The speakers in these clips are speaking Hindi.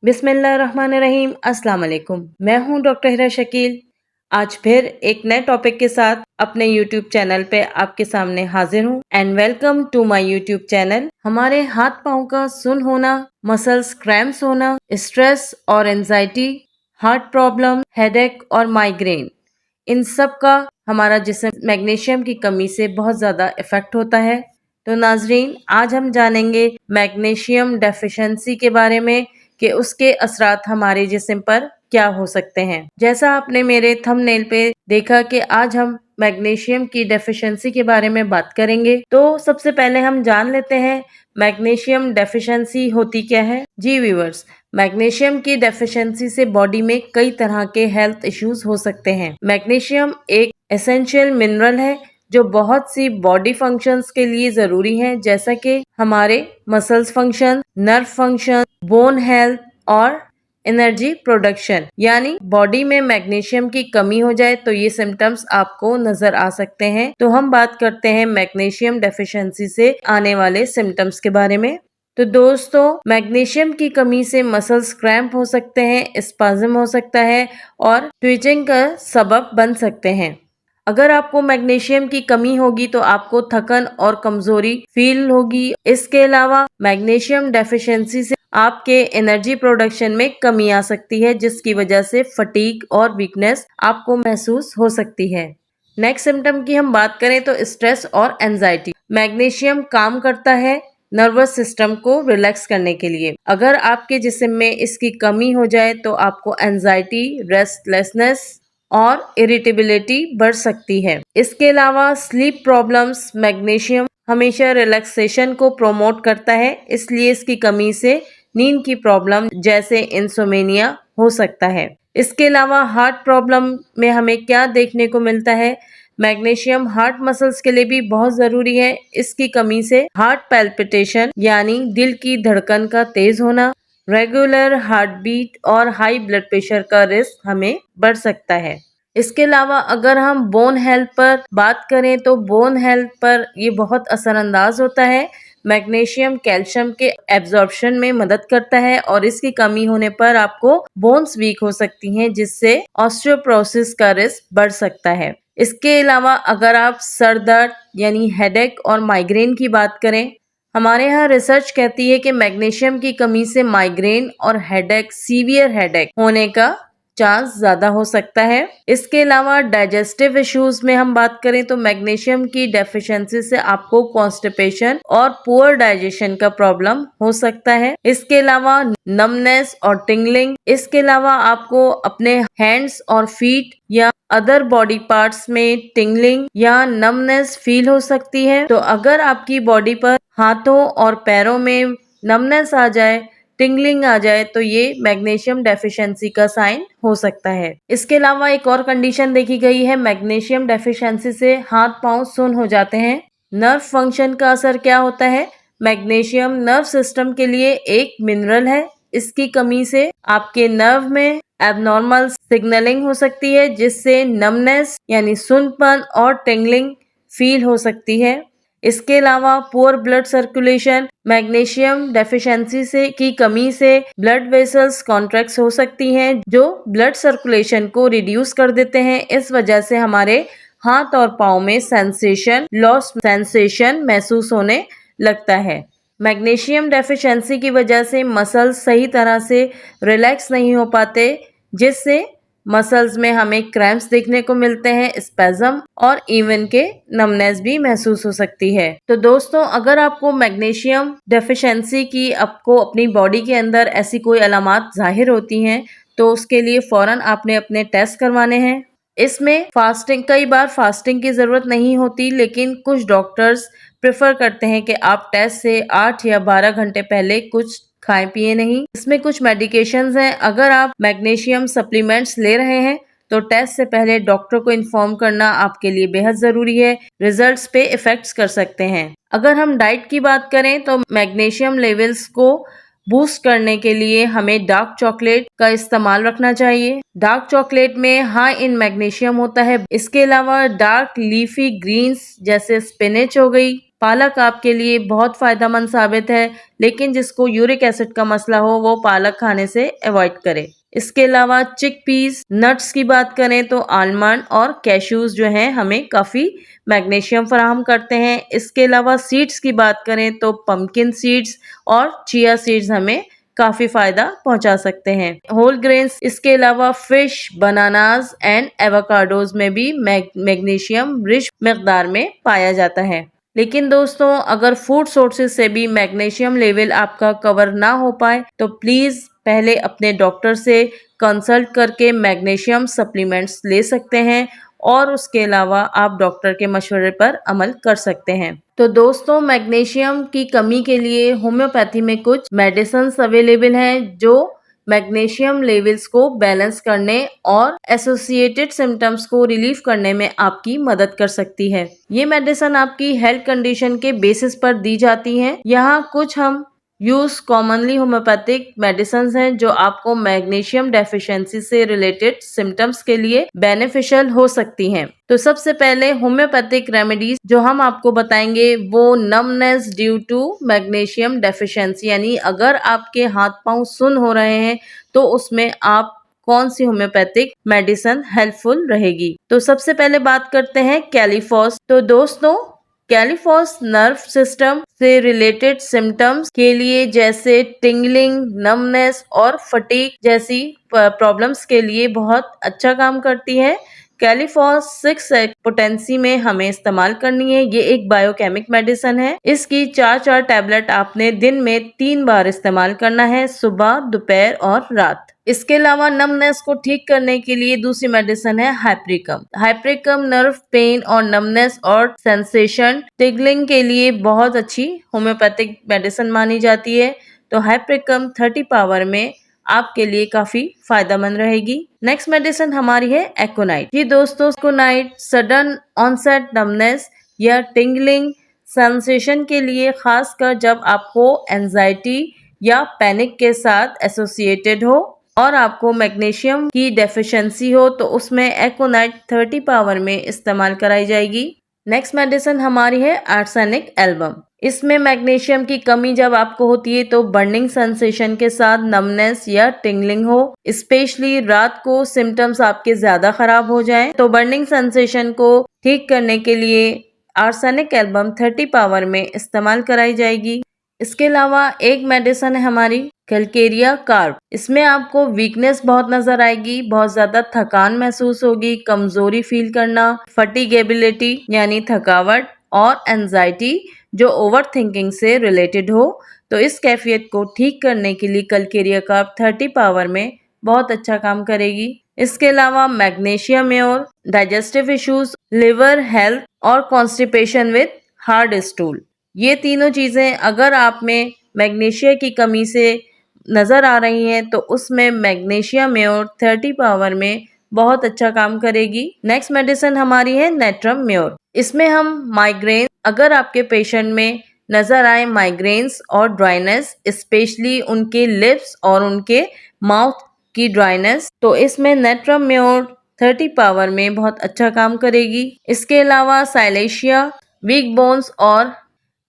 बिस्मिल्लाहिर्रहमानिर्रहीम। अस्सलाम वालेकुम। मैं हूं डॉक्टर हिरा शकील। आज फिर एक नए टॉपिक के साथ अपने YouTube चैनल पे आपके सामने हाजिर हूं। And welcome to my YouTube channel. हमारे हाथ पाँव का सुन होना, मसल्स क्रैम्प्स होना, स्ट्रेस और एंजाइटी, हार्ट प्रॉब्लम, हेडेक और माइग्रेन, इन सब का हमारा जिस्म मैग्नीशियम की कमी से बहुत ज़्यादा इफ़ेक्ट होता है। तो नाजरीन, आज हम जानेंगे मैग्नीशियम डेफिशिएंसी के बारे में कि उसके असरात हमारे जिस्म पर क्या हो सकते हैं। जैसा आपने मेरे थंबनेल पे देखा कि आज हम मैग्नीशियम की डेफिशिएंसी के बारे में बात करेंगे। तो सबसे पहले हम जान लेते हैं मैग्नीशियम डेफिशिएंसी होती क्या है। जी व्यूअर्स, मैग्नीशियम की डेफिशिएंसी से बॉडी में कई तरह के हेल्थ इश्यूज हो सकते हैं। मैग्नीशियम एक एसेंशियल मिनरल है जो बहुत सी बॉडी फंक्शंस के लिए जरूरी है, जैसा कि हमारे muscles function, nerve function, bone health और एनर्जी प्रोडक्शन। यानी बॉडी में मैग्नीशियम की कमी हो जाए तो ये सिम्टम्स आपको नजर आ सकते हैं। तो हम बात करते हैं मैग्नीशियम डेफिशिएंसी से आने वाले सिम्टम्स के बारे में। तो दोस्तों, मैग्नीशियम की कमी से मसल्स क्रैम्प हो सकते हैं, स्पाज्म हो सकता है और ट्विचिंग का सबब बन सकते हैं। अगर आपको मैग्नीशियम की कमी होगी तो आपको थकन और कमजोरी फील होगी। इसके अलावा मैग्नीशियम डेफिशिएंसी से आपके एनर्जी प्रोडक्शन में कमी आ सकती है, जिसकी वजह से फटीग और वीकनेस आपको महसूस हो सकती है। नेक्स्ट सिम्टम की हम बात करें तो स्ट्रेस और एंजाइटी। मैग्नीशियम काम करता है नर्वस सिस्टम को रिलैक्स करने के लिए। अगर आपके जिस्म में इसकी कमी हो जाए तो आपको एंजाइटी, रेस्टलेसनेस और इरिटेबिलिटी बढ़ सकती है। इसके अलावा स्लीप प्रॉब्लम्स। मैग्नीशियम हमेशा रिलैक्सेशन को प्रोमोट करता है, इसलिए इसकी कमी से नींद की प्रॉब्लम जैसे इंसोमेनिया हो सकता है। इसके अलावा हार्ट प्रॉब्लम में हमें क्या देखने को मिलता है, मैग्नीशियम हार्ट मसल्स के लिए भी बहुत जरूरी है। इसकी कमी से हार्ट पैल्पिटेशन यानी दिल की धड़कन का तेज होना, रेगुलर हार्ट बीट और हाई ब्लड प्रेशर का रिस्क हमें बढ़ सकता है। इसके अलावा अगर हम बोन हेल्थ पर बात करें तो बोन हेल्थ पर ये बहुत असरअंदाज होता है। मैग्नीशियम कैल्शियम के एब्जॉर्प्शन में मदद करता है और इसकी कमी होने पर आपको बोन्स वीक हो सकती हैं, जिससे ऑस्टियोपोरोसिस का रिस्क बढ़ सकता है। इसके अलावा अगर आप सर दर्द यानी हेडेक और माइग्रेन की बात करें, हमारे यहाँ रिसर्च कहती है कि मैग्नीशियम की कमी से माइग्रेन और हेडेक, सीवियर हेडेक होने का चांस ज्यादा हो सकता है। इसके अलावा डाइजेस्टिव इश्यूज में हम बात करें तो मैग्नीशियम की डेफिशिएंसी से आपको कॉन्स्टिपेशन और पुअर डाइजेशन का प्रॉब्लम हो सकता है। इसके अलावा नमनेस और टिंगलिंग। इसके अलावा आपको अपने हैंड्स और फीट या अदर बॉडी पार्ट्स में टिंगलिंग या नमनेस फील हो सकती है। तो अगर आपकी बॉडी पर हाथों और पैरों में नमनेस आ जाए, टिंगलिंग आ जाए, तो ये मैग्नीशियम डेफिशिएंसी का साइन हो सकता है। इसके अलावा एक और कंडीशन देखी गई है, मैग्नीशियम डेफिशिएंसी से हाथ पांव सुन्न हो जाते हैं। नर्व फंक्शन का असर क्या होता है, मैग्नीशियम नर्व सिस्टम के लिए एक मिनरल है। इसकी कमी से आपके नर्व में एबनॉर्मल सिग्नलिंग हो सकती है, जिससे नमनेस यानी सुन्नपन और टिंगलिंग फील हो सकती है। इसके अलावा poor blood circulation. Magnesium deficiency से की कमी से ब्लड वेसल्स कॉन्ट्रैक्ट हो सकती हैं, जो ब्लड सर्कुलेशन को रिड्यूस कर देते हैं। इस वजह से हमारे हाथ और पाँव में लॉस सेंसेशन महसूस होने लगता है। मैग्नीशियम डेफिशिएंसी की वजह से मसल्स सही तरह से रिलैक्स नहीं हो पाते, जिससे मसल्स में हमें क्रैम्प्स देखने को मिलते हैं, स्पैज्म और इवन के नमनेस भी महसूस हो सकती है। तो दोस्तों, अगर आपको मैग्नीशियम डेफिशिएंसी की आपको अपनी बॉडी के अंदर ऐसी कोई अलामात जाहिर होती हैं तो उसके लिए फौरन आपने अपने टेस्ट करवाने हैं। इसमें कई बार फास्टिंग की जरूरत नहीं होती, लेकिन कुछ डॉक्टर्स प्रेफर करते हैं कि आप टेस्ट से 8 या 12 घंटे पहले कुछ खाएं पिए नहीं। इसमें कुछ मेडिकेशंस हैं। अगर आप मैग्नीशियम सप्लीमेंट्स ले रहे हैं तो टेस्ट से पहले डॉक्टर को इन्फॉर्म करना आपके लिए बेहद जरूरी है। रिजल्ट्स पे इफेक्ट्स कर सकते हैं। अगर हम डाइट की बात करें तो मैग्नीशियम लेवल्स को बूस्ट करने के लिए हमें डार्क चॉकलेट का इस्तेमाल रखना चाहिए। डार्क चॉकलेट में हाई इन मैग्नीशियम होता है। इसके अलावा डार्क लीफी ग्रीन्स जैसे स्पिनच हो गई, पालक आपके लिए बहुत फायदेमंद साबित है, लेकिन जिसको यूरिक एसिड का मसला हो वो पालक खाने से अवॉइड करे। इसके अलावा चिकपीस, नट्स की बात करें तो आलमंड और कैश्यूज जो हैं हमें काफ़ी मैग्नीशियम फराहम करते हैं। इसके अलावा सीड्स की बात करें तो पंपकिन सीड्स और चिया सीड्स हमें काफ़ी फ़ायदा पहुंचा सकते हैं। होल ग्रेन्स, इसके अलावा फिश, बनानास एंड एवोकाडोज में भी मैग्नीशियम रिच मिकदार में पाया जाता है। लेकिन दोस्तों, अगर फूड सोर्सेज से भी मैग्नीशियम लेवल आपका कवर ना हो पाए तो प्लीज़ पहले अपने डॉक्टर से कंसल्ट करके मैग्नीशियम सप्लीमेंट्स ले सकते हैं और उसके अलावा आप डॉक्टर के मशवरे पर अमल कर सकते हैं। तो दोस्तों, मैग्नीशियम की कमी के लिए होम्योपैथी में कुछ मेडिसिन्स अवेलेबल हैं जो मैग्नीशियम लेवल्स को बैलेंस करने और एसोसिएटेड सिम्टम्स को रिलीफ करने में आपकी मदद कर सकती है। ये मेडिसिन आपकी हेल्थ कंडीशन के बेसिस पर दी जाती हैं। यहाँ कुछ हम यूज कॉमनली होम्योपैथिक मेडिसिन हैं जो आपको मैग्नीशियम डेफिशिएंसी से रिलेटेड सिम्टम्स के लिए बेनिफिशियल हो सकती हैं। तो सबसे पहले होम्योपैथिक रेमेडीज जो हम आपको बताएंगे वो numbness due to magnesium deficiency, यानी अगर आपके हाथ पांव सुन हो रहे हैं तो उसमें आप कौन सी होम्योपैथिक मेडिसिन हेल्पफुल रहेगी। तो सबसे पहले बात करते हैं कैलीफॉस। तो दोस्तों, कैलीफॉस नर्व सिस्टम से रिलेटेड सिम्टम्स के लिए जैसे टिंगलिंग, नमनेस और फटीग जैसी प्रॉब्लम्स के लिए बहुत अच्छा काम करती है। कैलीफॉस 6 पोटेंसी में हमें इस्तेमाल करनी है। ये एक बायोकेमिक मेडिसिन है। इसकी 4 टैबलेट आपने दिन में 3 बार इस्तेमाल करना है, सुबह, दोपहर और रात। इसके अलावा नमनेस को ठीक करने के लिए दूसरी मेडिसिन है हाइप्रिकम। हाइप्रिकम नर्व पेन और नमनेस और सेंसेशन टिगलिंग के लिए बहुत अच्छी होम्योपैथिक मेडिसिन मानी जाती है। तो हाइप्रिकम 30 पावर में आपके लिए काफी फायदेमंद रहेगी। नेक्स्ट मेडिसिन हमारी है एकोनाइट। जी दोस्तों, एकोनाइट सडन ऑनसेट नमनेस या टिंगलिंग सेंसेशन के लिए, खासकर जब आपको एंजाइटी या पैनिक के साथ एसोसिएटेड हो और आपको मैग्नीशियम की डेफिशिएंसी हो तो उसमें एकोनाइट 30 पावर में इस्तेमाल कराई जाएगी। नेक्स्ट मेडिसिन हमारी है आर्सेनिक एल्बम। इसमें मैग्नीशियम की कमी जब आपको होती है तो बर्निंग सेंसेशन के साथ नमनेस या टिंगलिंग हो, स्पेशली रात को सिम्टम्स आपके ज्यादा खराब हो जाएं तो बर्निंग सेंसेशन को ठीक करने के लिए आर्सेनिक एल्बम 30 पावर में इस्तेमाल कराई जाएगी। इसके अलावा एक मेडिसिन है हमारी कैलकेरिया कार्ब। इसमें आपको वीकनेस बहुत नजर आएगी, बहुत ज्यादा थकान महसूस होगी, कमजोरी फील करना, फटीगेबिलिटी यानी थकावट और एंजाइटी जो ओवर थिंकिंग से रिलेटेड हो। तो इस कैफियत को ठीक करने के लिए कैलकेरिया कार्ब 30 पावर में बहुत अच्छा काम करेगी। इसके अलावा magnesium more digestive issues, liver health और कॉन्स्टिपेशन विद हार्ड स्टूल, ये तीनों चीजें अगर आप में मैग्नीशियम की कमी से नजर आ रही हैं तो उसमें मैग्नीशियम म्योर 30 पावर में बहुत अच्छा काम करेगी। नेक्स्ट मेडिसिन हमारी है नेट्रम म्योर। इसमें हम माइग्रेन, अगर आपके पेशेंट में नजर आए माइग्रेन्स और ड्राइनेस, स्पेशली उनके लिप्स और उनके माउथ की ड्राइनेस, तो इसमें नेट्रम म्योर 30 पावर में बहुत अच्छा काम करेगी। इसके अलावा साइलेशिया, वीक बोन्स और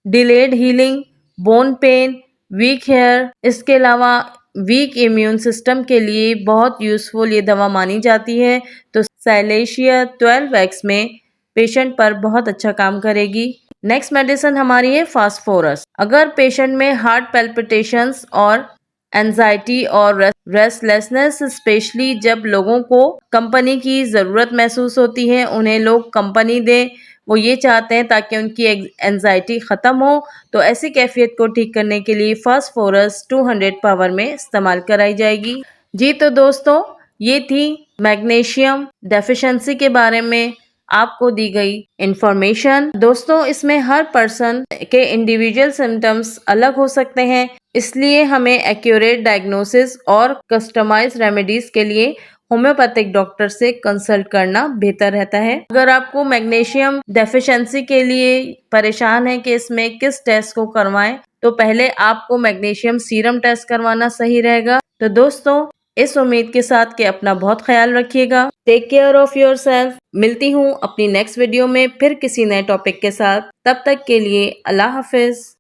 delayed healing, bone pain, weak hair, इसके अलावा वीक इम्यून सिस्टम के लिए बहुत यूजफुल ये दवा मानी जाती है। तो साइलेशिया 12x में पेशेंट पर बहुत अच्छा काम करेगी। नेक्स्ट मेडिसिन हमारी है फास्फोरस। अगर पेशेंट में हार्ट पैल्पिटेशंस और एंजाइटी और रेस्टलेसनेस, स्पेशली जब लोगों को कंपनी की ज़रूरत महसूस होती है, उन्हें लोग कंपनी दें, वो ये चाहते हैं ताकि उनकी एंजाइटी ख़त्म हो, तो ऐसी कैफियत को ठीक करने के लिए फास्फोरस 200 पावर में इस्तेमाल कराई जाएगी। जी तो दोस्तों, ये थी मैग्नीशियम डेफिशिएंसी के बारे में आपको दी गई इंफॉर्मेशन। दोस्तों, इसमें हर पर्सन के इंडिविजुअल सिम्टम्स अलग हो सकते हैं, इसलिए हमें एक्यूरेट डायग्नोसिस और कस्टमाइज रेमेडीज के लिए होम्योपैथिक डॉक्टर से कंसल्ट करना बेहतर रहता है। अगर आपको मैग्नीशियम डेफिशिएंसी के लिए परेशान है कि इसमें किस टेस्ट को करवाएं, तो पहले आपको मैग्नीशियम सीरम टेस्ट करवाना सही रहेगा। तो दोस्तों, इस उम्मीद के साथ कि अपना बहुत ख्याल रखिएगा। Take care of yourself. मिलती हूँ अपनी नेक्स्ट वीडियो में फिर किसी नए टॉपिक के साथ। तब तक के लिए अल्लाह हाफिज।